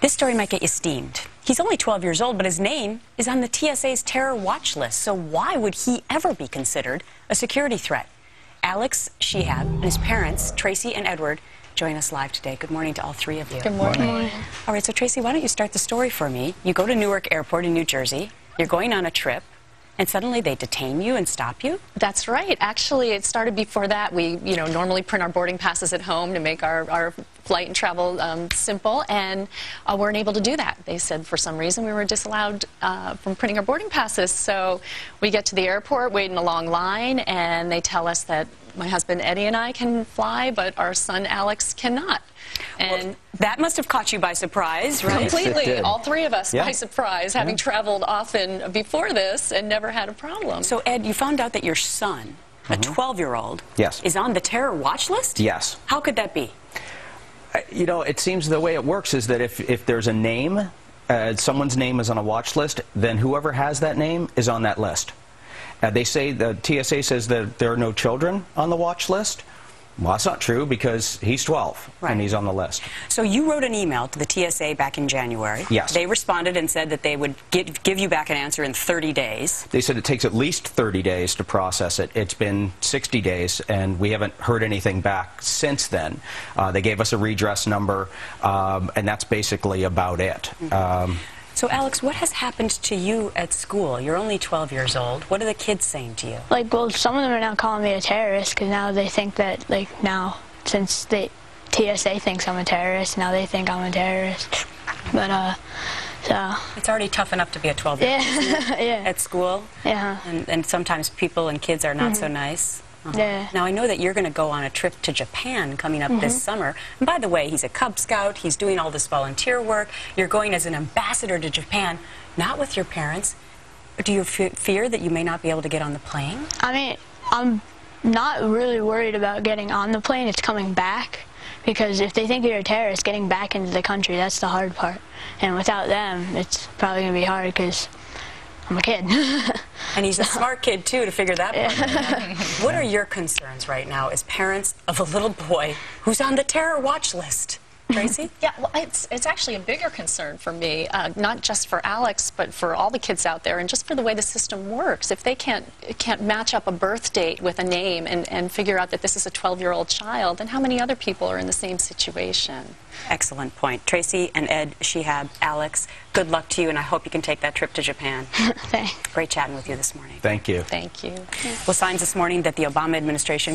This story might get you steamed. He's only 12 years old, but his name is on the TSA's terror watch list. So why would he ever be considered a security threat? Alex Shihab and his parents, Tracy and Edward, join us live today. Good morning to all three of you. Good morning. Good morning. All right, so Tracy, why don't you start the story for me? You go to Newark Airport in New Jersey. You're going on a trip. And suddenly they detain you and stop you? That's right. Actually, it started before that. We, normally print our boarding passes at home to make our flight and travel simple, and weren't able to do that. They said for some reason we were disallowed from printing our boarding passes. So we get to the airport, wait in a long line, and they tell us that my husband Eddie and I can fly, but our son Alex cannot. And well, that must have caught you by surprise, right? Completely, all three of us by surprise, having traveled often before this and never had a problem. So Ed, you found out that your son, a 12-year-old, is on the terror watch list? Yes. How could that be? It seems the way it works is that if there's a name, someone's name is on a watch list, then whoever has that name is on that list. They say, the TSA says that there are no children on the watch list. Well, that's not true because he's 12 and he's on the list. So you wrote an email to the TSA back in January. Yes. They responded and said that they would give you back an answer in 30 days. They said it takes at least 30 days to process it. It's been 60 days, and we haven't heard anything back since then. They gave us a redress number, and that's basically about it. So, Alex, what has happened to you at school? You're only 12 years old. What are the kids saying to you? Well, some of them are now calling me a terrorist because now they think that, now, since the TSA thinks I'm a terrorist, now they think I'm a terrorist. But, so... It's already tough enough to be a 12-year-old at school. Yeah. And sometimes people and kids are not so nice. Yeah. Now, I know that you're going to go on a trip to Japan coming up this summer. And by the way, he's a Cub Scout. He's doing all this volunteer work. You're going as an ambassador to Japan, not with your parents. Do you fear that you may not be able to get on the plane? I mean, I'm not really worried about getting on the plane. It's coming back. Because if they think you're a terrorist, getting back into the country, that's the hard part. And without them, it's probably going to be hard because I'm a kid. And he's a smart kid, too, to figure that part out. What are your concerns right now as parents of a little boy who's on the terror watch list? Tracy? Yeah, well, it's actually a bigger concern for me, not just for Alex, but for all the kids out there, and just for the way the system works. If they can't match up a birth date with a name and figure out that this is a 12-year-old child, then how many other people are in the same situation? Excellent point. Tracy and Ed Shihab, Alex, good luck to you, and I hope you can take that trip to Japan. Thanks. Great chatting with you this morning. Thank you. Thank you. Well, signs this morning that the Obama administration